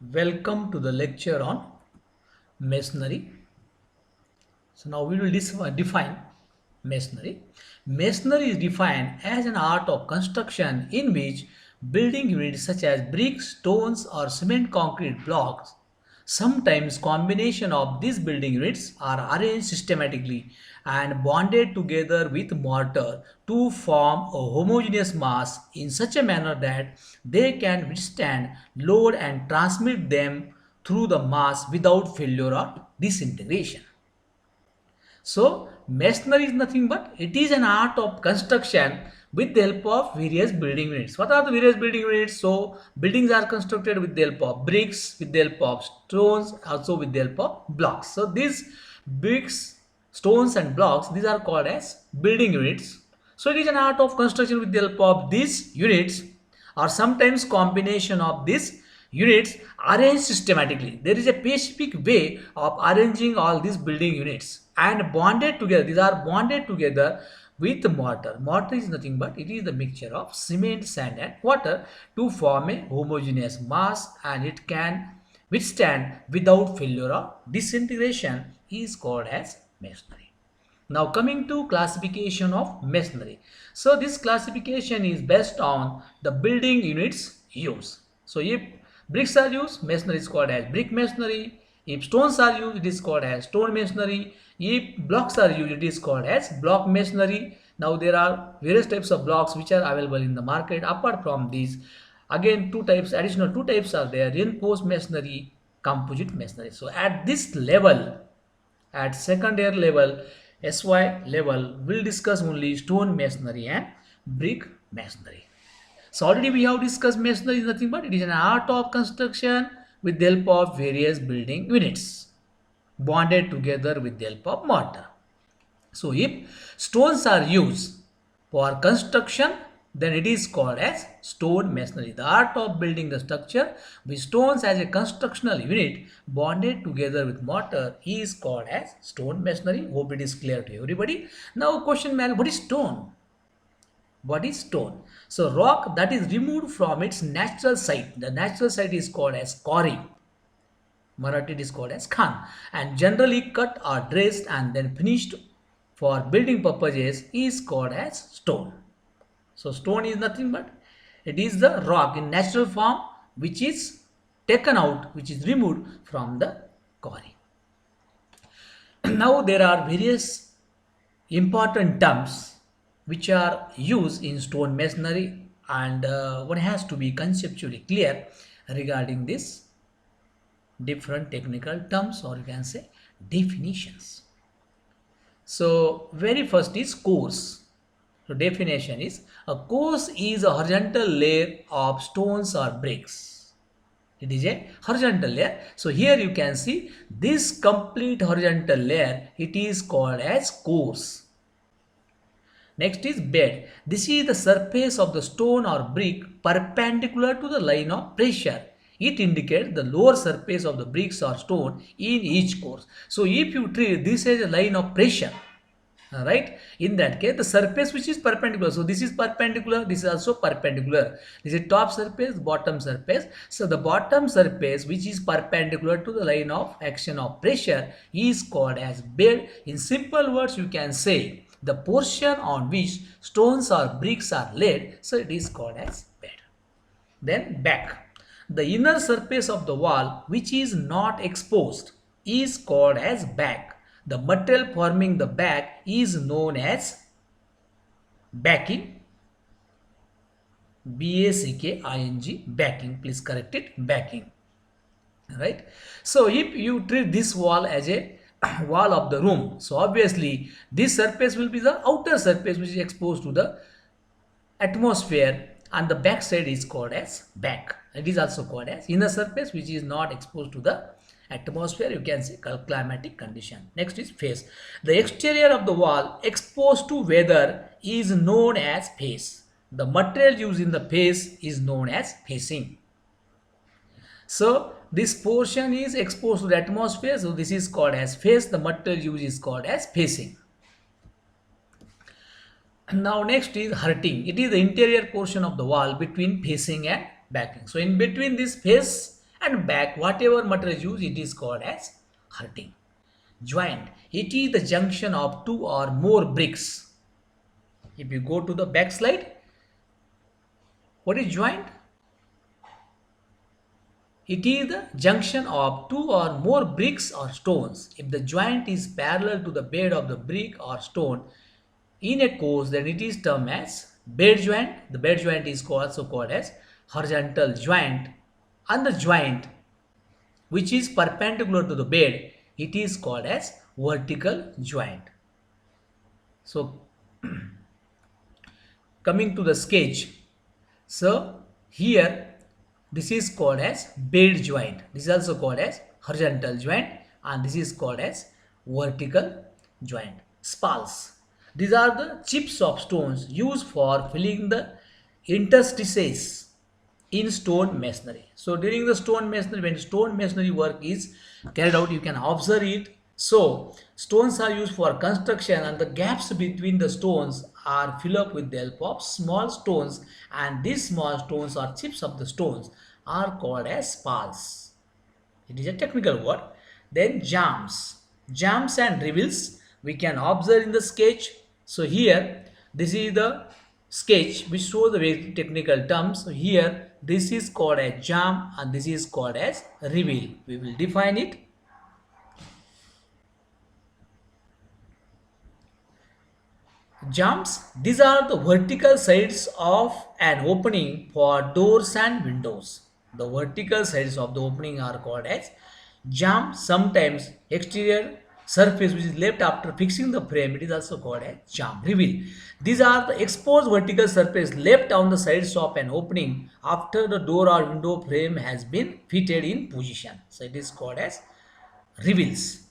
Welcome to the lecture on masonry. So now we will define masonry. Masonry is defined as an art of construction in which building units such as bricks, stones or cement concrete blocks, sometimes combination of these building units are arranged systematically and bonded together with mortar to form a homogeneous mass in such a manner that they can withstand load and transmit them through the mass without failure or disintegration. So masonry is nothing but it is an art of construction with the help of various building units. What are the various building units? So buildings are constructed with the help of bricks, with the help of stones, also with the help of blocks. So these bricks, stones and blocks, these are called as building units. So it is an art of construction with the help of these units or sometimes combination of these units arranged systematically. There is a specific way of arranging all these building units and bonded together. These are bonded together with mortar. Mortar is nothing but it is the mixture of cement, sand and water to form a homogeneous mass, and it can withstand without failure or disintegration is called as masonry. Now coming to classification of masonry. So this classification is based on the building units used. So if bricks are used, masonry is called as brick masonry. If stones are used, it is called as stone masonry. If blocks are used, it is called as block masonry. Now there are various types of blocks which are available in the market. Apart from these, again additional two types are there: reinforced masonry, composite masonry. So at this level, at second year level, SY level, we'll discuss only stone masonry and brick masonry. So already we have discussed masonry is nothing but it is an art of construction with the help of various building units bonded together with the help of mortar. So if stones are used for construction, then it is called as stone masonry. The art of building the structure with stones as a constructional unit bonded together with mortar is called as stone masonry. Hope it is clear to everybody. Now question man, what is stone? What is stone? So rock that is removed from its natural site. The natural site is called as quarry. Marathi it is called as Khan, and generally cut or dressed and then finished for building purposes is called as stone. So stone is nothing but it is the rock in natural form which is taken out, which is removed from the quarry. Now there are various important terms which are used in stone masonry, and one has to be conceptually clear regarding this different technical terms, or you can say definitions. So very first is course. So definition is a course is a horizontal layer of stones or bricks. It is a horizontal layer. So here you can see this complete horizontal layer, it is called as course. Next is bed. This is the surface of the stone or brick perpendicular to the line of pressure. It indicates the lower surface of the bricks or stone in each course. So if you treat this as a line of pressure, right, in that case the surface which is perpendicular, so this is perpendicular, this is also perpendicular, this is top surface, bottom surface. So the bottom surface which is perpendicular to the line of action of pressure is called as bed. In simple words you can say the portion on which stones or bricks are laid, so it is called as bed. Then back, the inner surface of the wall which is not exposed is called as back. The material forming the back is known as backing. B-A-C-K-I-N-G, backing. Please correct it, backing. Right. So if you treat this wall as a wall of the room, so obviously this surface will be the outer surface which is exposed to the atmosphere, and the back side is called as back. It is also called as inner surface which is not exposed to the atmosphere, you can say climatic condition. Next is face. The exterior of the wall exposed to weather is known as face. The material used in the face is known as facing. So this portion is exposed to the atmosphere, so this is called as face. The material used is called as facing. Now next is hurting. It is the interior portion of the wall between facing and backing. So in between this face and back whatever material used, it is called as hurting. Joint, it is the junction of two or more bricks. If you go to the back slide, what is joint? It is the junction of two or more bricks or stones. If the joint is parallel to the bed of the brick or stone in a course, then it is termed as bed joint. The bed joint is also called as horizontal joint. And the joint which is perpendicular to the bed, it is called as vertical joint. So coming to the sketch, so here this is called as bed joint. This is also called as horizontal joint, and this is called as vertical joint. Spals, these are the chips of stones used for filling the interstices in stone masonry. So during the stone masonry, when stone masonry work is carried out, you can observe it. So stones are used for construction, and the gaps between the stones are filled up with the help of small stones, and these small stones or chips of the stones are called as spals. It is a technical word. Then jams and reveals we can observe in the sketch. So here this is the sketch which shows the very technical terms. So here this is called a jam and this is called as reveal. We will define it. Jambs, these are the vertical sides of an opening for doors and windows. The vertical sides of the opening are called as jamb. Sometimes exterior surface which is left after fixing the frame, it is also called as jamb. Reveal, these are the exposed vertical surface left on the sides of an opening after the door or window frame has been fitted in position. So it is called as reveals.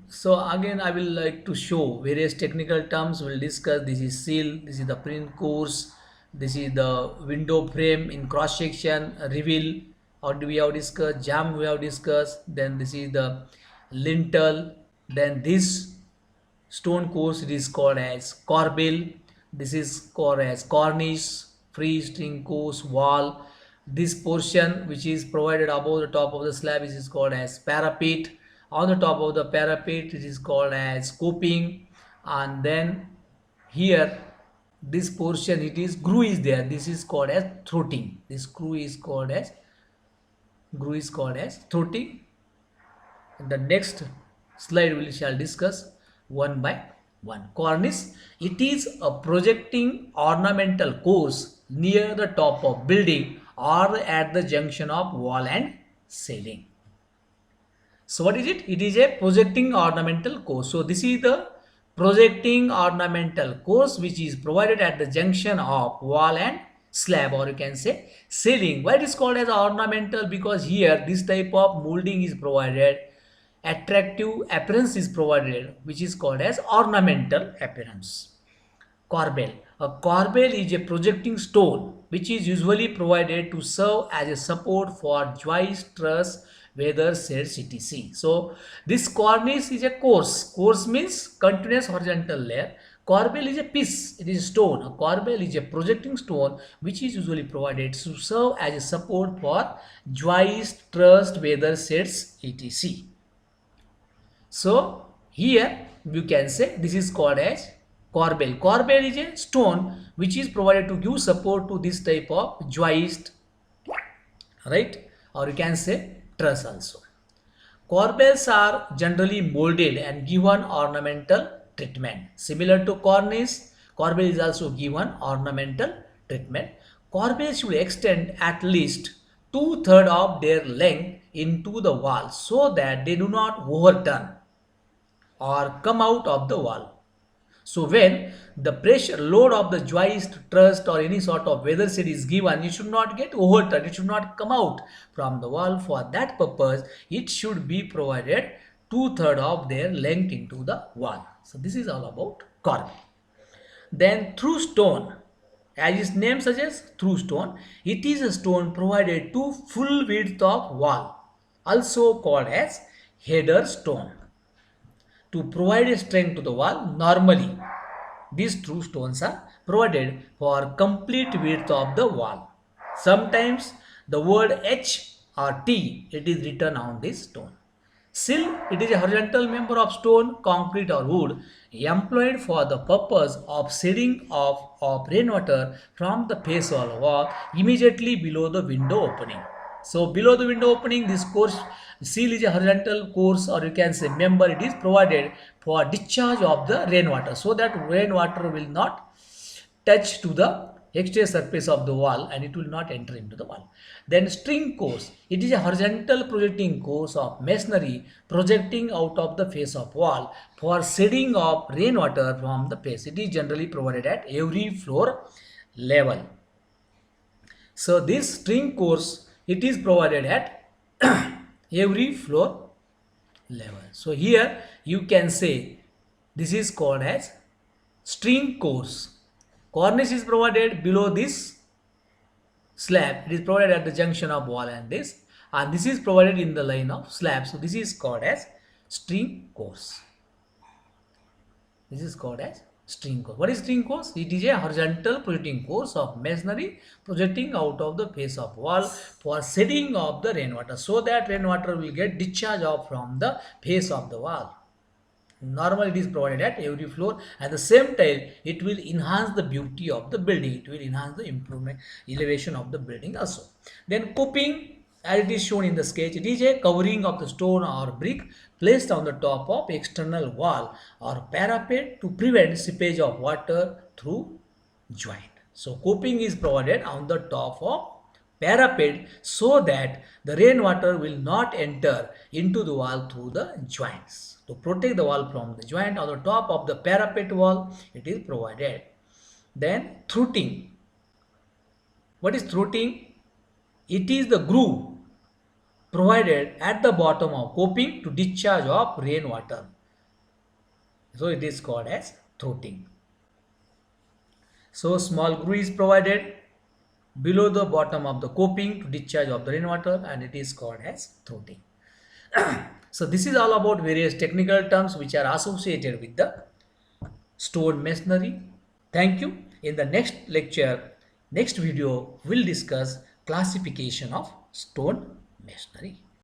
So again I will like to show various technical terms. We'll discuss. This is seal, this is the print course, this is the window frame in cross section. Reveal, or do we have discussed. Jam we have discussed. Then this is the lintel. Then this stone course, it is called as corbel. This is called as cornice, free string course, wall. This portion which is provided above the top of the slab is called as parapet. On the top of the parapet it is called as coping. And then here this portion, it is groove is there, this is called as throating. This groove is called as throating. In the next slide we shall discuss one by one. Cornice, it is a projecting ornamental course near the top of building or at the junction of wall and ceiling. So what is it? It is a projecting ornamental course. So this is the projecting ornamental course which is provided at the junction of wall and slab, or you can say ceiling. Why it is called as ornamental? Because here this type of molding is provided, attractive appearance is provided, which is called as ornamental appearance. Corbel. A corbel is a projecting stone which is usually provided to serve as a support for joist, truss, weather sheds, etc. So this cornice is a course. Course means continuous horizontal layer. Corbel is a piece, it is stone. A corbel is a projecting stone which is usually provided to serve as a support for joist, truss, weather sheds, etc. So here you can say this is called as corbel. Corbel is a stone which is provided to give support to this type of joist, right? Or you can say truss also. Corbels are generally molded and given ornamental treatment. Similar to cornice, corbel is also given ornamental treatment. Corbels should extend at least 2/3 of their length into the wall so that they do not overturn or come out of the wall. So when the pressure load of the joist, truss or any sort of weather shed is given, it should not get overturned, it should not come out from the wall. For that purpose, it should be provided 2/3 of their length into the wall. So this is all about corbel. Then through stone, as its name suggests, through stone, it is a stone provided to full width of wall, also called as header stone. To provide a strength to the wall, normally these through stones are provided for complete width of the wall. Sometimes the word H or T, it is written on this stone. Sill, it is a horizontal member of stone, concrete or wood employed for the purpose of shedding off of rainwater from the face of the wall immediately below the window opening. So below the window opening, this course seal is a horizontal course, or you can say member. It is provided for discharge of the rainwater, so that rainwater will not touch to the exterior surface of the wall and it will not enter into the wall. Then string course, it is a horizontal projecting course of masonry projecting out of the face of wall for shedding of rainwater from the face. It is generally provided at every floor level. So this string course, it is provided at every floor level. So here you can say this is called as string course. Cornice is provided below this slab. It is provided at the junction of wall and this is provided in the line of slab. So this is called as string course. This is called as string course. What is string course? It is a horizontal projecting course of masonry projecting out of the face of wall for shedding of the rainwater, so that rainwater will get discharged off from the face of the wall. Normally it is provided at every floor. At the same time, it will enhance the beauty of the building. It will enhance the improvement elevation of the building also. Then coping, as it is shown in the sketch, it is a covering of the stone or brick placed on the top of external wall or parapet to prevent seepage of water through joint. So coping is provided on the top of parapet so that the rainwater will not enter into the wall through the joints. To protect the wall from the joint on the top of the parapet wall, it is provided. Then throating. What is throating? It is the groove provided at the bottom of coping to discharge of rainwater. So it is called as throating. So small groove is provided below the bottom of the coping to discharge of the rainwater, and it is called as throating. So this is all about various technical terms which are associated with the stone masonry. Thank you. In the next lecture, next video, we'll discuss classification of stone masonry.